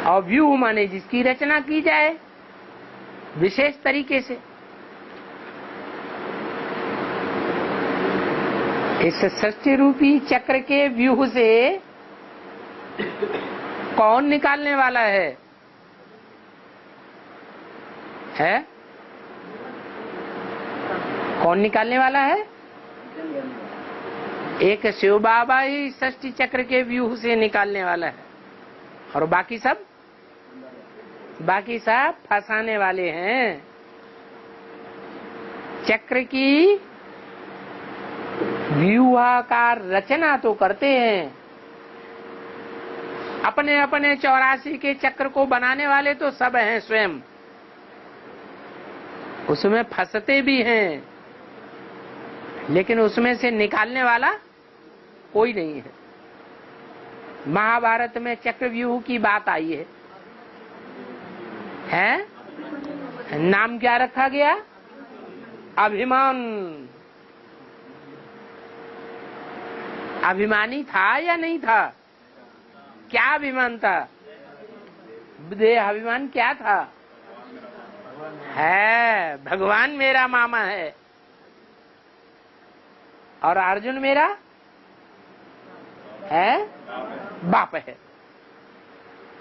और व्यूह माने जिसकी रचना की जाए विशेष तरीके से। इस सृष्टि रूपी चक्र के व्यूह से कौन निकालने वाला है? कौन निकालने वाला है? एक शिव बाबा ही सृष्टि चक्र के व्यूह से निकालने वाला है, और बाकी सब फंसाने वाले हैं। चक्र की व्यूहाकार रचना तो करते हैं, अपने अपने 84 के चक्र को बनाने वाले तो सब हैं स्वयं, उसमें फंसते भी हैं, लेकिन उसमें से निकालने वाला कोई नहीं है। महाभारत में चक्रव्यूह की बात आई है? नाम क्या रखा गया? अभिमान। अभिमानी था या नहीं था? क्या अभिमान था? देह अभिमान क्या था? है भगवान मेरा मामा है और अर्जुन मेरा है बाप है।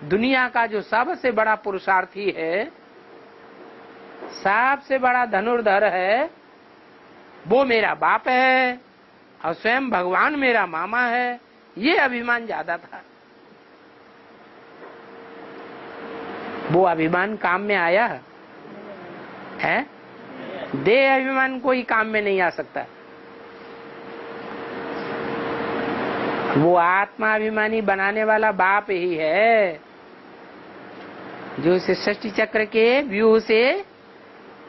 दुनिया का जो सबसे बड़ा पुरुषार्थी है, सबसे बड़ा धनुर्धर है, वो मेरा बाप है और स्वयं भगवान मेरा मामा है। ये अभिमान ज्यादा था। वो अभिमान काम में आया है? देह अभिमान कोई काम में नहीं आ सकता। वो आत्मा अभिमानी बनाने वाला बाप ही है, जो इस सृष्टि चक्र के व्यूह से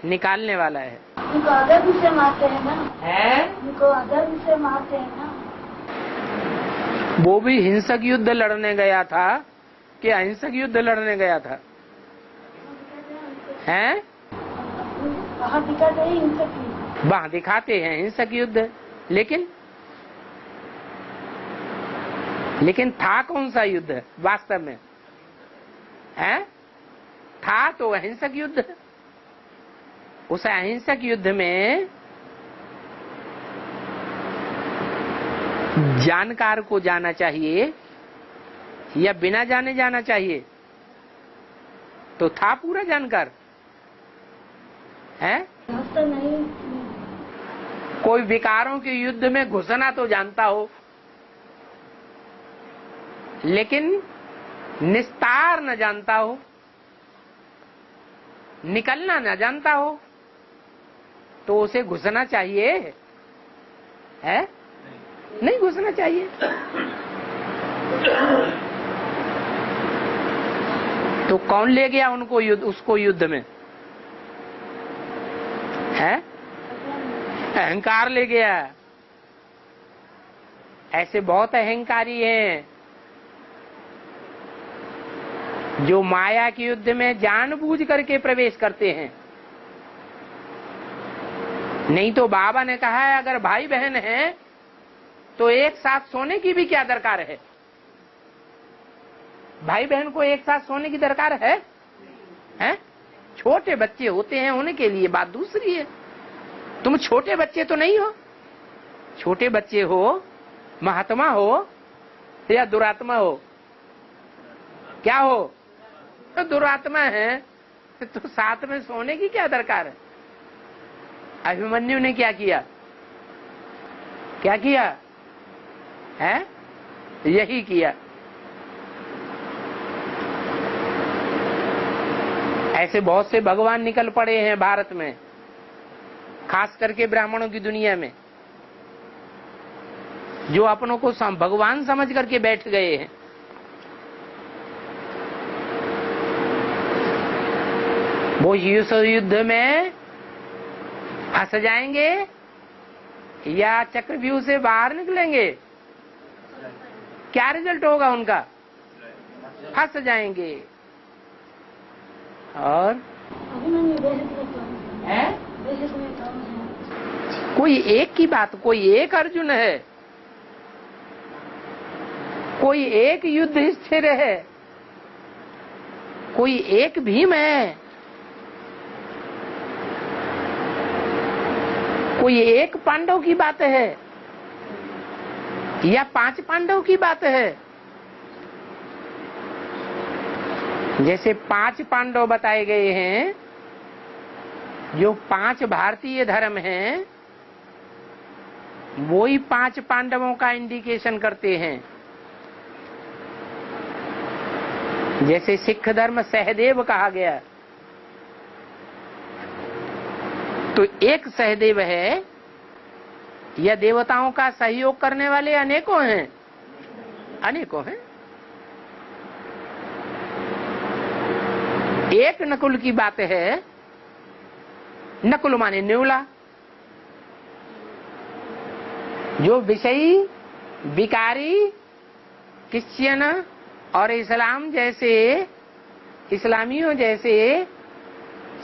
निकालने वाला है। उनको अदब से मारते हैं ना? उनको अदब से मारते हैं ना? वो भी हिंसक युद्ध लड़ने गया था कि अहिंसक युद्ध लड़ने गया था? हैं? वहाँ दिखाते हैं हिंसक युद्ध। वहाँ दिखाते हैं हिंसक युद्ध, लेकिन था कौन सा युद्ध वास्तव में? है? था तो अहिंसक युद्ध। उस अहिंसक युद्ध में जानकार को जाना चाहिए या बिना जाने जाना चाहिए? तो था पूरा जानकार है? नहीं। कोई विकारों के युद्ध में घुसना तो जानता हो, लेकिन निस्तार न जानता हो, निकलना न जानता हो, तो उसे घुसना चाहिए है? नहीं घुसना चाहिए। तो कौन ले गया उनको उसको युद्ध में? है? अहंकार ले गया। ऐसे बहुत अहंकारी हैं जो माया के युद्ध में जानबूझ करके प्रवेश करते हैं। नहीं तो बाबा ने कहा है अगर भाई बहन हैं तो एक साथ सोने की भी क्या दरकार है? भाई बहन को एक साथ सोने की दरकार है? हैं? छोटे बच्चे होते हैं उनके लिए बात दूसरी है। तुम छोटे बच्चे तो नहीं हो। छोटे बच्चे हो, महात्मा हो या दुरात्मा हो? क्या हो? तो दुरात्मा है तो साथ में सोने की क्या दरकार है? अभिमन्यु ने क्या किया? क्या किया है? यही किया। ऐसे बहुत से भगवान निकल पड़े हैं भारत में, खास करके ब्राह्मणों की दुनिया में, जो अपनों को भगवान समझ करके बैठ गए हैं। वो युद्ध में फंस जाएंगे या चक्रव्यूह से बाहर निकलेंगे? क्या रिजल्ट होगा उनका? फंस जाएंगे। और कोई एक की बात, कोई एक अर्जुन है, कोई एक युद्ध स्थिर है, कोई एक भीम है, कोई एक पांडव की बात है या 5 पांडव की बात है? जैसे 5 पांडव बताए गए हैं, जो 5 भारतीय धर्म हैं, वो ही 5 पांडवों का इंडिकेशन करते हैं। जैसे सिख धर्म सहदेव कहा गया, तो एक सहदेव है या देवताओं का सहयोग करने वाले अनेकों हैं? अनेकों हैं। एक नकुल की बात है, नकुल माने न्यूला, जो विषयी विकारी क्रिश्चियन और इस्लाम जैसे इस्लामियों जैसे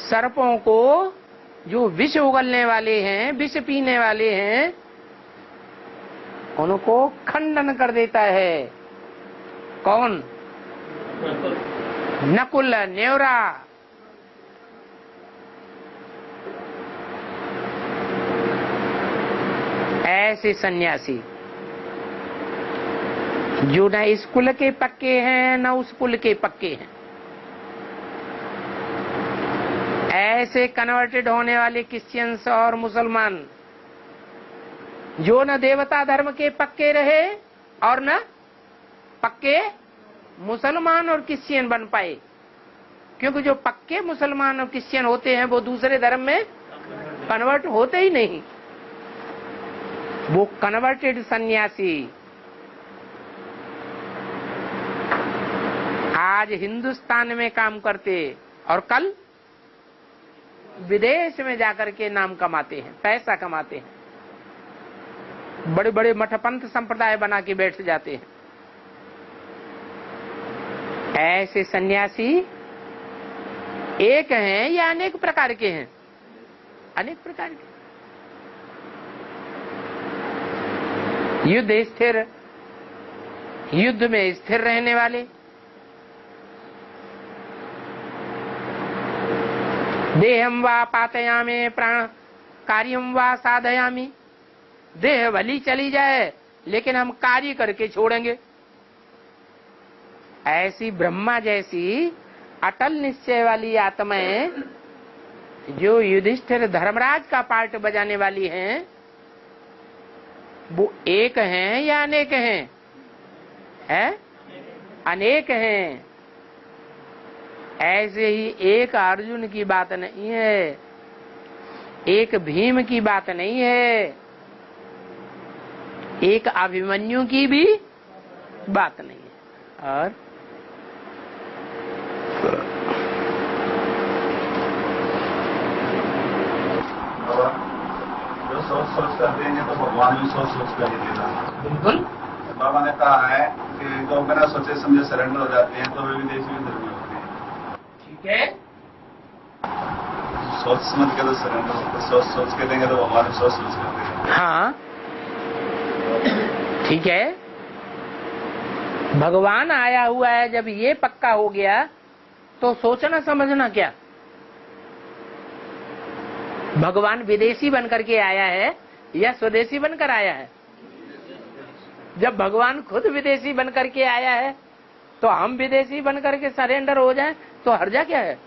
सर्पों को, जो विष उगलने वाले हैं, विष पीने वाले हैं, उनको खंडन कर देता है। कौन? नकुल, न्योरा। ऐसे सन्यासी जो न इस कुल के पक्के हैं न उस कुल के पक्के हैं, ऐसे कन्वर्टेड होने वाले क्रिश्चियंस और मुसलमान जो न देवता धर्म के पक्के रहे और न पक्के मुसलमान और क्रिश्चियन बन पाए, क्योंकि जो पक्के मुसलमान और क्रिश्चियन होते हैं वो दूसरे धर्म में कन्वर्ट होते ही नहीं। वो कन्वर्टेड सन्यासी आज हिंदुस्तान में काम करते और कल विदेश में जाकर के नाम कमाते हैं, पैसा कमाते हैं, बड़े बड़े मठपंथ संप्रदाय बना के बैठ जाते हैं। ऐसे सन्यासी एक हैं या अनेक प्रकार के हैं? अनेक प्रकार के। युद्ध स्थिर, युद्ध में स्थिर रहने वाले, देहम वा पातयामे प्राण कार्यम वा साधयामी, देह भली चली जाए लेकिन हम कार्य करके छोड़ेंगे। ऐसी ब्रह्मा जैसी अटल निश्चय वाली आत्माएं जो युधिष्ठिर धर्मराज का पार्ट बजाने वाली हैं, वो एक हैं या अनेक हैं? है? अनेक हैं। ऐसे ही एक अर्जुन की बात नहीं है, एक भीम की बात नहीं है, एक अभिमन्यु की भी बात नहीं है। और जो सोच कर देंगे तो भगवान भी सोच कर ही देगा। बिल्कुल। बाबा ने कहा है कि जो बिना सोचे समझे सरेंडर हो जाते हैं तो वे विदेशी भी धर्मी होते हैं। ठीक है। सोच समझ के तो सरेंडर होते, सोच के देंगे तो भगवान भी सोच कर देंगे। हाँ ठीक है। भगवान आया हुआ है, जब ये पक्का हो गया तो सोचना समझना क्या? भगवान विदेशी बनकर के आया है या स्वदेशी बनकर आया है? जब भगवान खुद विदेशी बनकर के आया है तो हम विदेशी बनकर के सरेंडर हो जाएं तो हर्जा क्या है?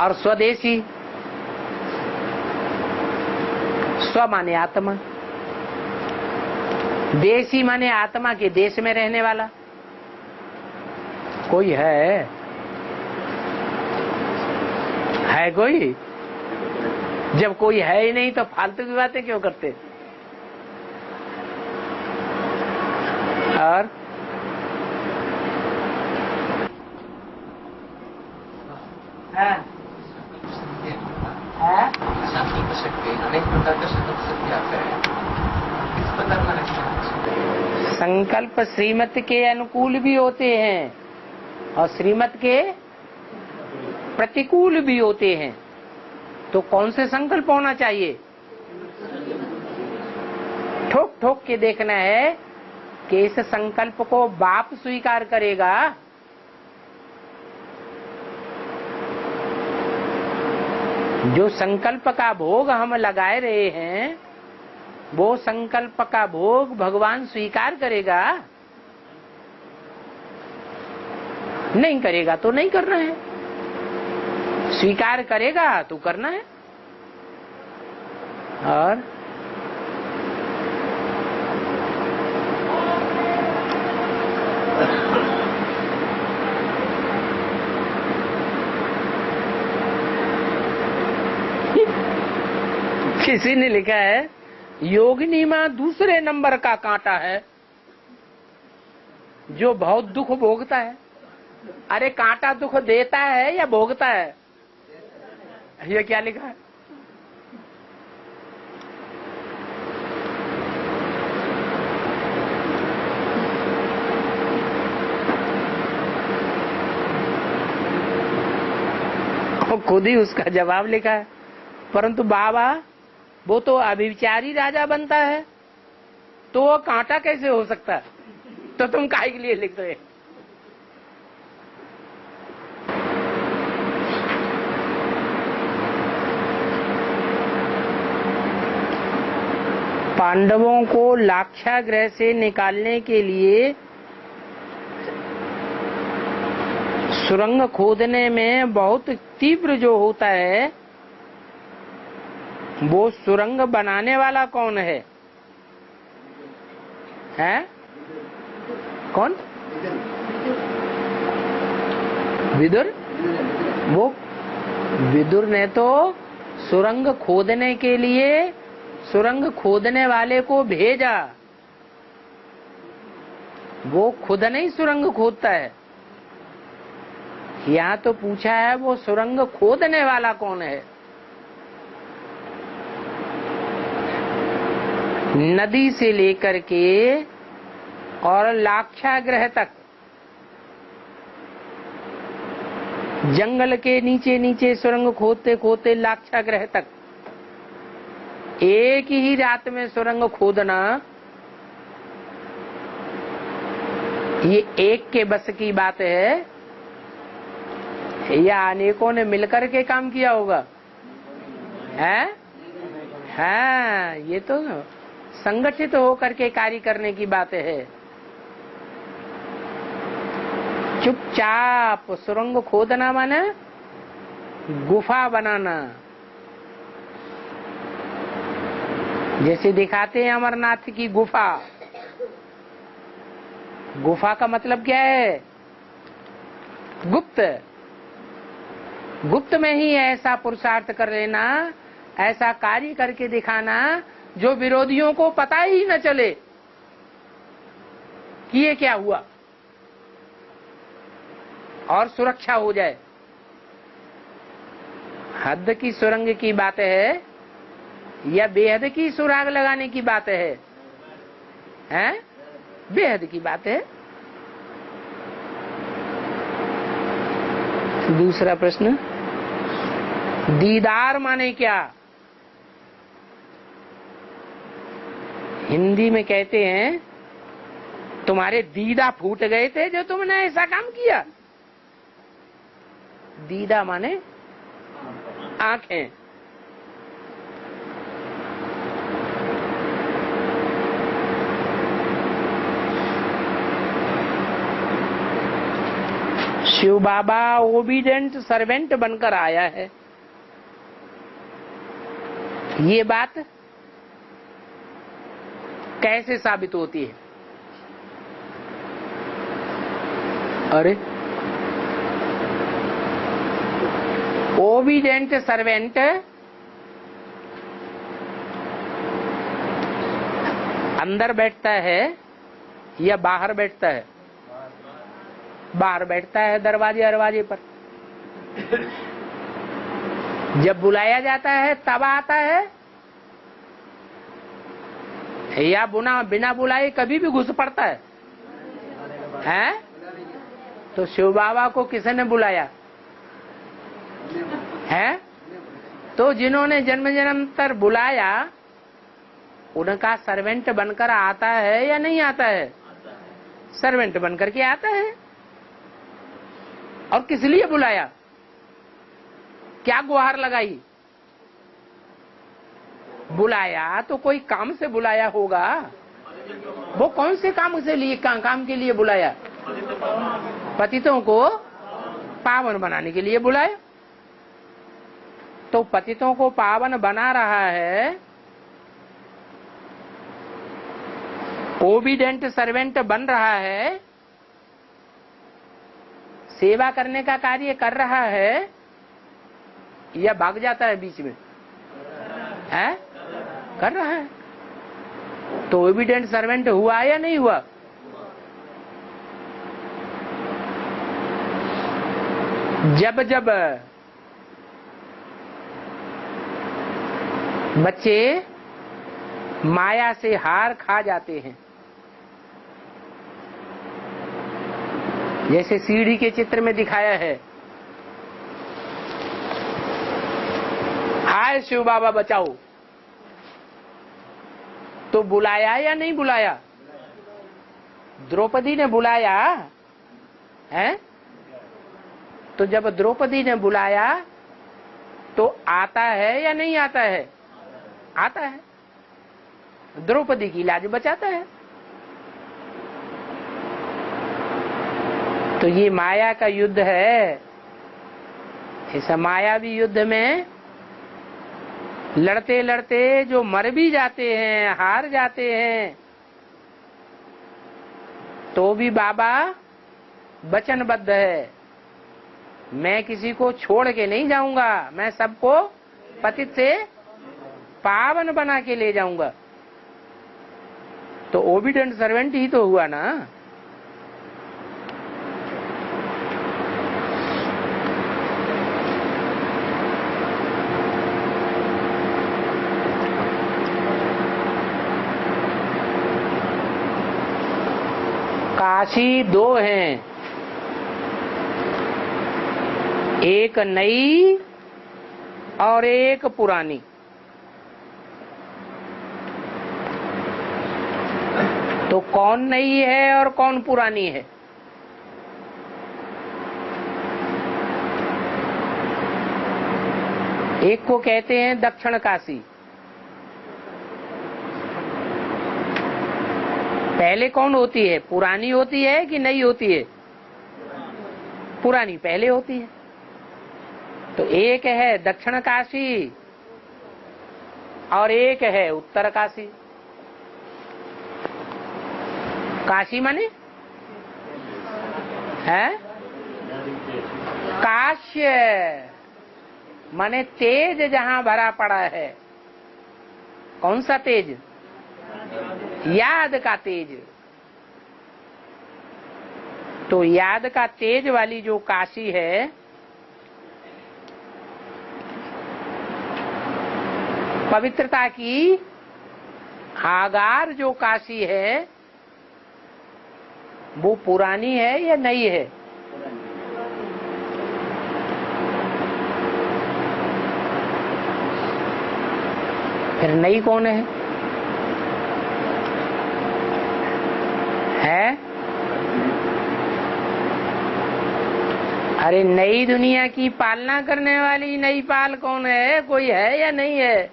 और स्वदेशी, स्व माने आत्मा, देशी माने आत्मा के देश में रहने वाला। कोई है कोई? जब कोई है ही नहीं तो फालतू की बातें क्यों करते? और संकल्प श्रीमत के अनुकूल भी होते हैं और श्रीमत के प्रतिकूल भी होते हैं। तो कौन से संकल्प होना चाहिए? ठोक ठोक के देखना है कि इस संकल्प को बाप स्वीकार करेगा? जो संकल्प का भोग हम लगाए रहे हैं, वो संकल्प का भोग भगवान स्वीकार करेगा? नहीं करेगा तो नहीं करना है, स्वीकार करेगा तो करना है। और किसी ने लिखा है योगिनी माँ दूसरे नंबर का कांटा है जो बहुत दुख भोगता है। अरे कांटा दुख देता है या भोगता है? ये क्या लिखा है? खुद ही उसका जवाब लिखा है। परंतु बाबा वो तो अभिचारी राजा बनता है, तो वो कांटा कैसे हो सकता है? तो तुम काहे के लिए लिख रहे? पांडवों को लाक्षागृह से निकालने के लिए सुरंग खोदने में बहुत तीव्र जो होता है, वो सुरंग बनाने वाला कौन है? हैं? कौन? विदुर। वो विदुर ने तो सुरंग खोदने के लिए सुरंग खोदने वाले को भेजा, वो खुद नहीं सुरंग खोदता है। यहाँ तो पूछा है वो सुरंग खोदने वाला कौन है? नदी से लेकर के और लाक्षागृह तक, जंगल के नीचे नीचे सुरंग खोदते खोदते लाक्षागृह तक, एक ही रात में सुरंग खोदना, ये एक के बस की बात है या अनेकों ने मिलकर के काम किया होगा? है? हाँ, ये तो संगठित होकर के कार्य करने की बात है। चुपचाप सुरंग खोदना माने गुफा बनाना। जैसे दिखाते हैं अमरनाथ की गुफा। गुफा का मतलब क्या है? गुप्त। गुप्त में ही ऐसा पुरुषार्थ कर लेना, ऐसा कार्य करके दिखाना जो विरोधियों को पता ही न चले कि ये क्या हुआ, और सुरक्षा हो जाए। हद की सुरंग की बात है या बेहद की सुराग लगाने की बात है? हैं? बेहद की बात है। दूसरा प्रश्न, दीदार माने क्या? हिंदी में कहते हैं तुम्हारे दीदा फूट गए थे जो तुमने ऐसा काम किया। दीदा माने आंखें। शिव बाबा ओबीडेंट सर्वेंट बनकर आया है, ये बात कैसे साबित होती है? अरे ओबीडेंट सर्वेंट अंदर बैठता है या बाहर बैठता है? बाहर बैठता है, दरवाजे पर। जब बुलाया जाता है तब आता है या बिना बुलाए कभी भी घुस पड़ता है? हैं? तो शिव बाबा को किसने बुलाया है? तो जिन्होंने जन्म जन्मांतर बुलाया उनका सर्वेंट बनकर आता है या नहीं आता है? सर्वेंट बन करके आता है। और किस लिए बुलाया, क्या गुहार लगाई? बुलाया तो कोई काम से बुलाया होगा। वो कौन से काम से लिए, काम के लिए बुलाया? पतितों को पावन बनाने के लिए बुलाया। तो पतितों को पावन बना रहा है, ओबीडेंट सर्वेंट बन रहा है, सेवा करने का कार्य कर रहा है, या भाग जाता है बीच में? है, कर रहा है। तो ओबीडेंट सर्वेंट हुआ या नहीं हुआ? जब जब बच्चे माया से हार खा जाते हैं, जैसे सीढ़ी के चित्र में दिखाया है, हाय शिव बाबा बचाओ, तो बुलाया या नहीं बुलाया? द्रौपदी ने बुलाया है। तो जब द्रौपदी ने बुलाया तो आता है या नहीं आता है? आता है। द्रौपदी की लाज बचाता है। तो ये माया का युद्ध है। इस मायावी युद्ध में लड़ते लड़ते जो मर भी जाते हैं, हार जाते हैं, तो भी बाबा वचनबद्ध है, मैं किसी को छोड़ के नहीं जाऊंगा, मैं सबको पतित से पावन बना के ले जाऊंगा। तो ओबीडेंट सर्वेंट ही तो हुआ ना। काशी दो हैं, एक नई और एक पुरानी। तो कौन नई है और कौन पुरानी है? एक को कहते हैं दक्षिण काशी। पहले कौन होती है, पुरानी होती है कि नई होती है? पुरानी पहले होती है। तो एक है दक्षिण काशी और एक है उत्तर काशी। काशी माने है काश्य, माने तेज जहां भरा पड़ा है। कौन सा तेज? याद का तेज। तो याद का तेज वाली जो काशी है, पवित्रता की आगार जो काशी है, वो पुरानी है या नई है? फिर नई कौन है? अरे नई दुनिया की पालना करने वाली नई पाल कौन है? कोई है या नहीं है?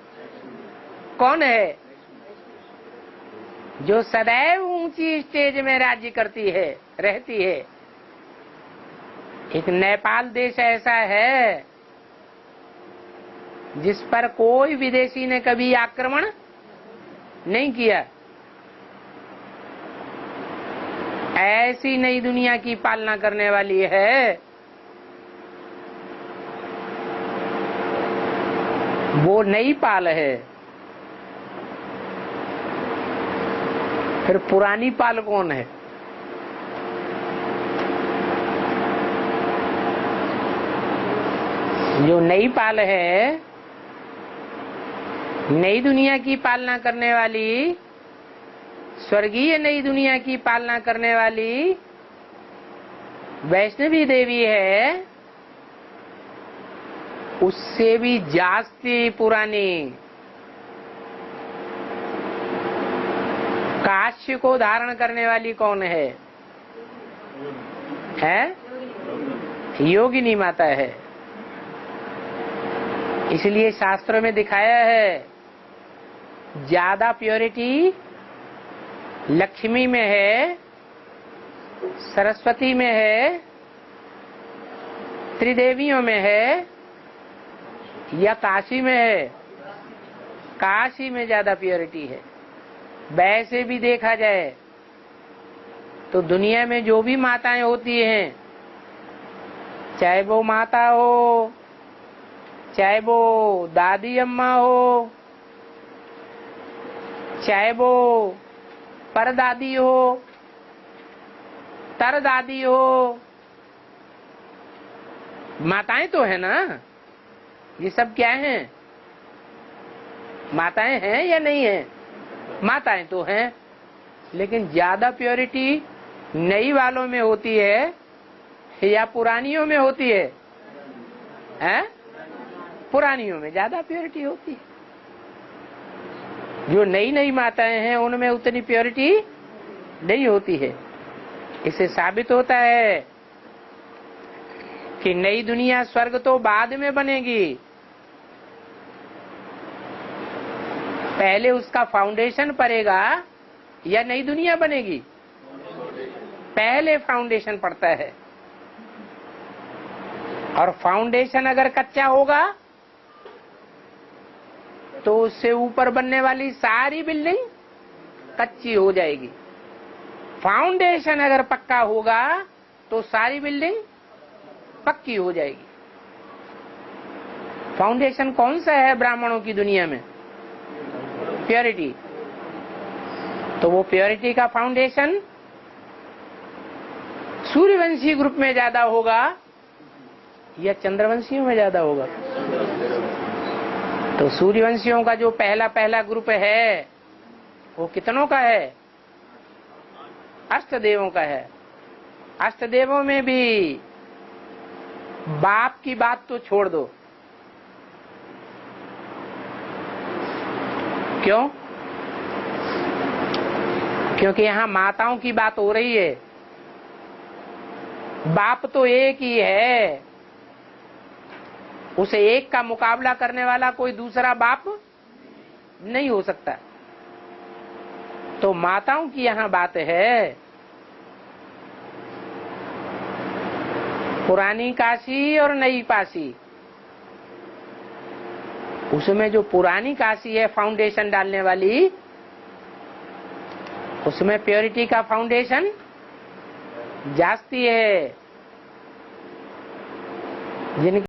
कौन है? जो सदैव ऊंची स्टेज में राज्य करती है, रहती है। एक नेपाल देश ऐसा है जिस पर कोई विदेशी ने कभी आक्रमण नहीं किया। ऐसी नई दुनिया की पालना करने वाली है। वो नई पाल है। फिर पुरानी पाल कौन है? जो नई पाल है, नई दुनिया की पालना करने वाली, स्वर्गीय नई दुनिया की पालना करने वाली वैष्णवी देवी है, उससे भी जास्ती पुरानी। काश्य को धारण करने वाली कौन है? है? योगिनी माता है। इसलिए शास्त्रों में दिखाया है ज्यादा प्योरिटी लक्ष्मी में है, सरस्वती में है, त्रिदेवियों में है या काशी में है? काशी में ज्यादा प्योरिटी है। वैसे भी देखा जाए तो दुनिया में जो भी माताएं होती हैं, चाहे वो माता हो, चाहे वो दादी अम्मा हो, चाहे वो परदादी हो, तरदादी हो, माताएं तो है ना। ये सब क्या हैं? माताएं हैं या नहीं है? माताएं तो हैं, लेकिन ज्यादा प्योरिटी नई वालों में होती है या पुरानियों में होती है? हैं? पुरानियों में ज्यादा प्योरिटी होती है। जो नई नई माताएं हैं उनमें उतनी प्योरिटी नहीं होती है। इससे साबित होता है कि नई दुनिया स्वर्ग तो बाद में बनेगी, पहले उसका फाउंडेशन पड़ेगा या नई दुनिया बनेगी? पहले फाउंडेशन पड़ता है, और फाउंडेशन अगर कच्चा होगा तो उससे ऊपर बनने वाली सारी बिल्डिंग कच्ची हो जाएगी। फाउंडेशन अगर पक्का होगा तो सारी बिल्डिंग पक्की हो जाएगी। फाउंडेशन कौन सा है ब्राह्मणों की दुनिया में? प्योरिटी। तो वो प्योरिटी का फाउंडेशन सूर्यवंशी ग्रुप में ज्यादा होगा या चंद्रवंशियों में ज्यादा होगा? तो सूर्यवंशियों का जो पहला ग्रुप है वो कितनों का है? अष्टदेवों का है। अष्टदेवों में भी बाप की बात तो छोड़ दो। क्यों? क्योंकि यहाँ माताओं की बात हो रही है। बाप तो एक ही है, उसे एक का मुकाबला करने वाला कोई दूसरा बाप नहीं हो सकता। तो माताओं की यहाँ बात है। पुरानी काशी और नई काशी, उसमें जो पुरानी काशी है फाउंडेशन डालने वाली, उसमें प्योरिटी का फाउंडेशन जास्ती है। जिनकी